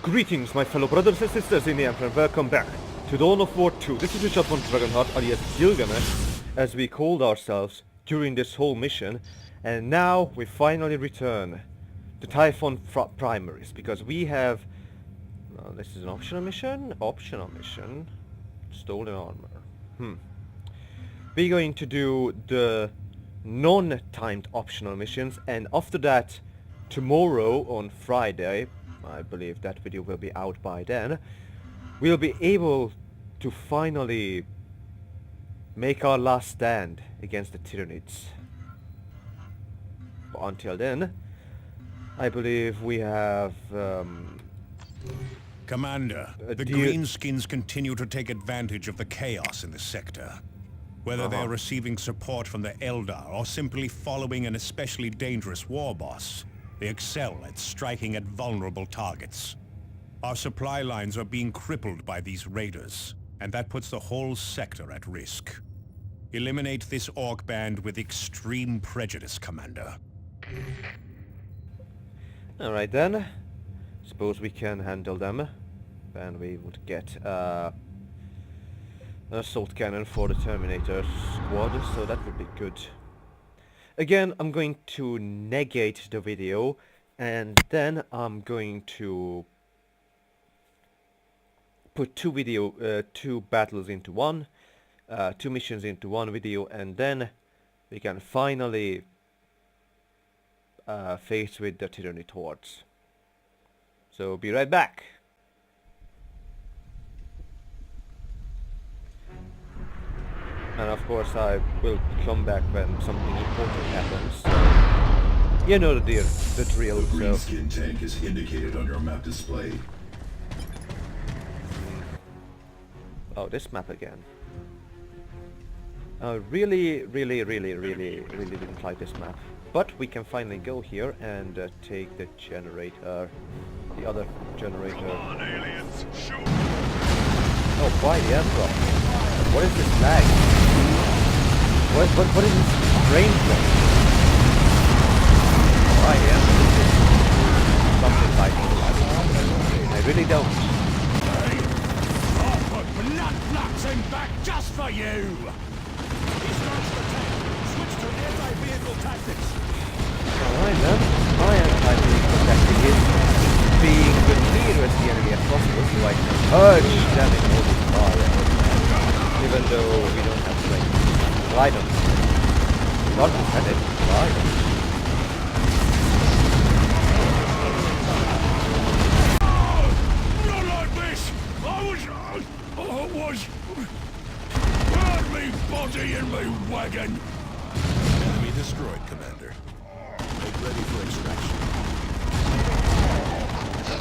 Greetings, my fellow brothers and sisters in the Emperor, and welcome back to Dawn of War 2. This is Richard VonDragonheart, alias Gilgamesh, as we called ourselves during this whole mission, and now we finally return to Typhon primaries, because we have... Well, this is an optional mission? Optional mission. Stolen armor. We're going to do the non-timed optional missions, and after that, tomorrow on Friday, I believe that video will be out by then, we'll be able to finally make our last stand against the Tyranids. But until then, I believe we have Commander, the Greenskins continue to take advantage of the chaos in the sector. Whether they're receiving support from the Eldar or simply following an especially dangerous war boss, they excel at striking at vulnerable targets. Our supply lines are being crippled by these raiders, and that puts the whole sector at risk. Eliminate this orc band with extreme prejudice, Commander. Alright then. Suppose we can handle them. And we would get an assault cannon for the Terminator squad, so that would be good. Again, I'm going to negate the video, and then I'm going to put two battles into one, two missions into one video, and then we can finally face with the Tyranid hordes. So be right back. And of course I will come back when something important happens. You know the drill. The Greenskin tank is indicated on your map display. Oh, this map again. I really didn't like this map. But we can finally go here and take the generator. The other generator. Come on, aliens, shoot! Oh, why the airdrop? What is this lag? What is this frame thing? Why the airdrop? Something like that. I really don't. I'll put blood flaxing back just for you! He starts the tank. Switch to anti-vehicle tactics. Alright then. My anti-vehicle tactic is being the nearest the enemy as possible so I can purge them in all this fire. Even though we don't have strength. Well, I don't. God has had it. Why? Not like this! I was... Burn me body in me wagon! Enemy destroyed, Commander. Make ready for extraction.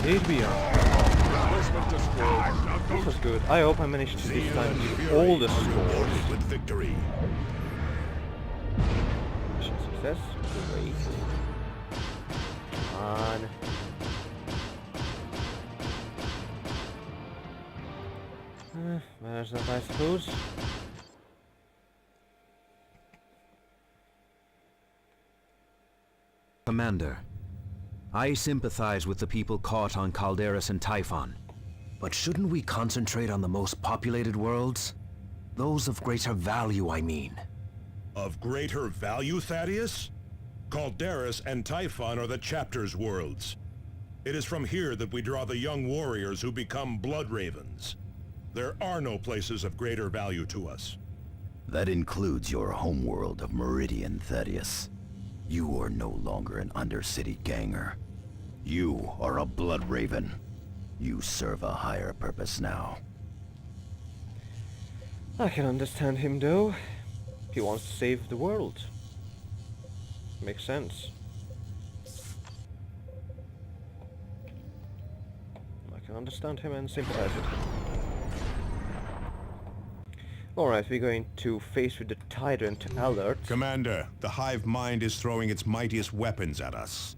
Indeed we are. This was good. I hope I managed to this time do all the scores. With victory. Mission success. Great. Come on. Where's that, I suppose? Commander, I sympathize with the people caught on Calderas and Typhon. But shouldn't we concentrate on the most populated worlds? Those of greater value, I mean. Of greater value, Thaddeus? Calderas and Typhon are the chapter's worlds. It is from here that we draw the young warriors who become blood ravens. There are no places of greater value to us. That includes your homeworld of Meridian, Thaddeus. You are no longer an Undercity ganger. You are a blood raven. You serve a higher purpose now. I can understand him though. He wants to save the world. Makes sense. I can understand him and sympathize with him. Alright, we're going to face with the Tyrant Alert. Commander, the Hive Mind is throwing its mightiest weapons at us.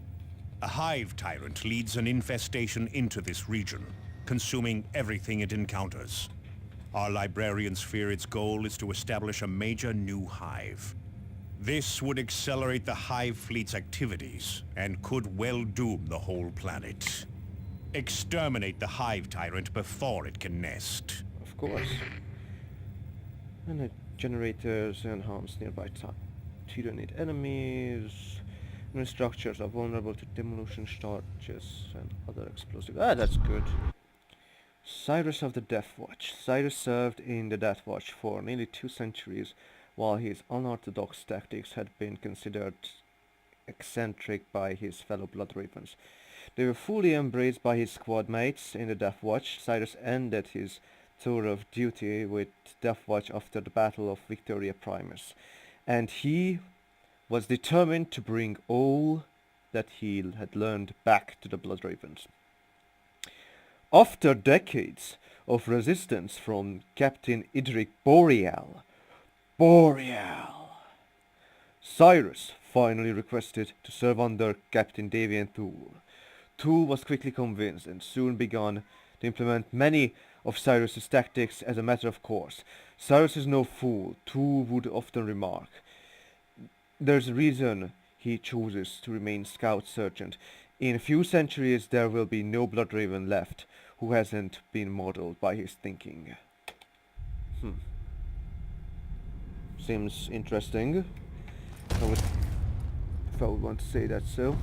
A Hive Tyrant leads an infestation into this region, consuming everything it encounters. Our librarians fear its goal is to establish a major new hive. This would accelerate the Hive Fleet's activities, and could well doom the whole planet. Exterminate the hive tyrant before it can nest. Of course. And the generators enhance nearby Tyranid enemies. New structures are vulnerable to demolition charges and other explosives. Ah, that's good. Cyrus of the Death Watch. Cyrus served in the Death Watch for nearly 2 centuries, while his unorthodox tactics had been considered eccentric by his fellow Blood Ravens. They were fully embraced by his squad mates in the Death Watch. Cyrus ended his tour of duty with Death Watch after the Battle of Victoria Primus, and he was determined to bring all that he had learned back to the Blood Ravens. After decades of resistance from Captain Idric Boreal, Cyrus finally requested to serve under Captain Davian Thule. Thule was quickly convinced and soon began to implement many of Cyrus's tactics as a matter of course. Cyrus is no fool, Thule would often remark. There's a reason he chooses to remain Scout Sergeant. In a few centuries there will be no Blood Raven left who hasn't been modeled by his thinking. Seems interesting. If I would want to say that so.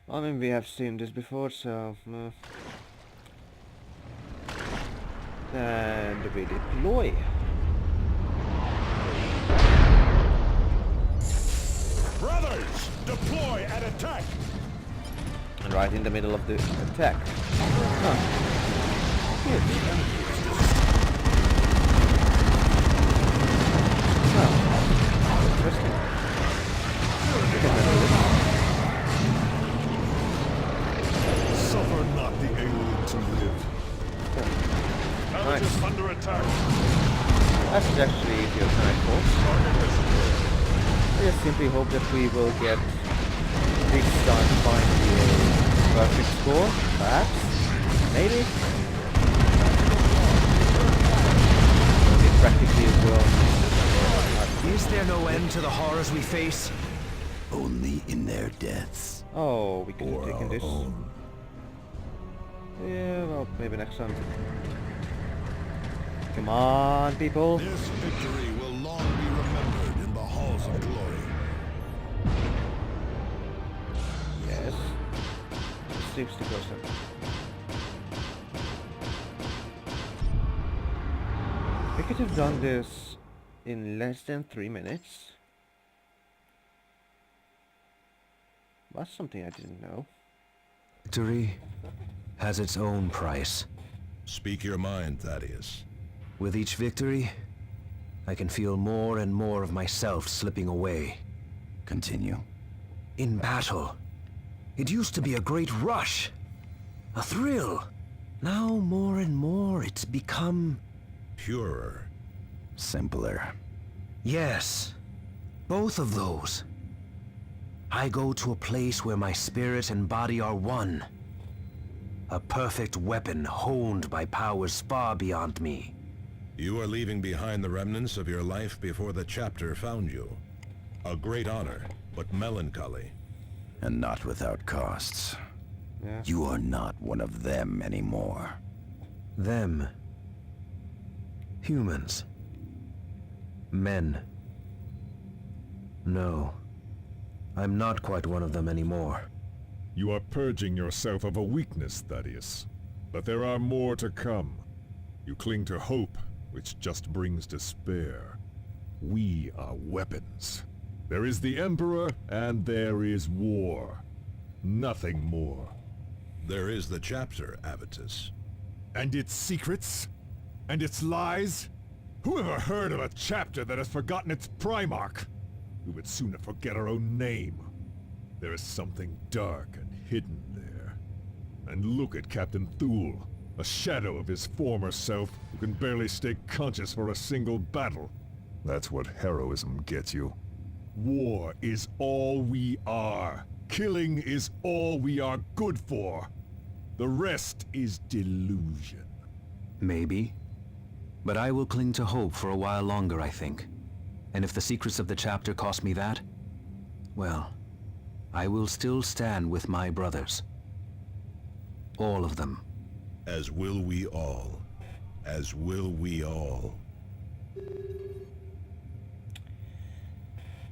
I mean, we have seen this before, so... And we deploy. Brothers, deploy and attack! And right in the middle of the attack. Huh. Good. Oh, interesting. Suffer not the alien to live. Nice. Is under attack. That's actually easier than I thought. I just simply hope that we will get this time finally a perfect score, perhaps, maybe. It practically will. Is there no end to the horrors we face? Only in their deaths. Oh, we could have Or taken our this. own. Yeah, well, maybe next time. Come on, people. This victory will long be remembered in the halls of glory. Yes. This seems to go so. We could have done this in less than 3 minutes. That's something I didn't know. Victory has its own price. Speak your mind, Thaddeus. With each victory, I can feel more and more of myself slipping away. Continue. In battle, it used to be a great rush, a thrill. Now more and more it's become... Purer. Simpler. Yes, both of those. I go to a place where my spirit and body are one. A perfect weapon honed by powers far beyond me. You are leaving behind the remnants of your life before the chapter found you. A great honor, but melancholy. And not without costs. Yeah. You are not one of them anymore. Them. Humans. Men. No. I'm not quite one of them anymore. You are purging yourself of a weakness, Thaddeus. But there are more to come. You cling to hope, which just brings despair. We are weapons. There is the Emperor, and there is war. Nothing more. There is the chapter, Avitus. And its secrets? And its lies? Who ever heard of a chapter that has forgotten its Primarch? We would sooner forget our own name. There is something dark and hidden there. And look at Captain Thule, a shadow of his former self who can barely stay conscious for a single battle. That's what heroism gets you. War is all we are. Killing is all we are good for. The rest is delusion. Maybe. But I will cling to hope for a while longer, I think. And if the secrets of the chapter cost me that, well, I will still stand with my brothers. All of them. As will we all. As will we all.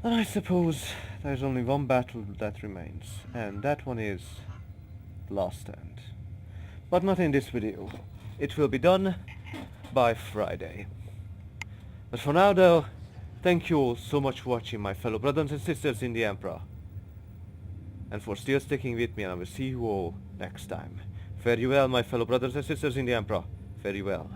And I suppose there's only one battle that remains, and that one is Last Stand. But not in this video. It will be done by Friday. But for now though, thank you all so much for watching, my fellow brothers and sisters in the Emperor. And for still sticking with me, and I will see you all next time. Fare you well, my fellow brothers and sisters in the Emperor. Fare you well.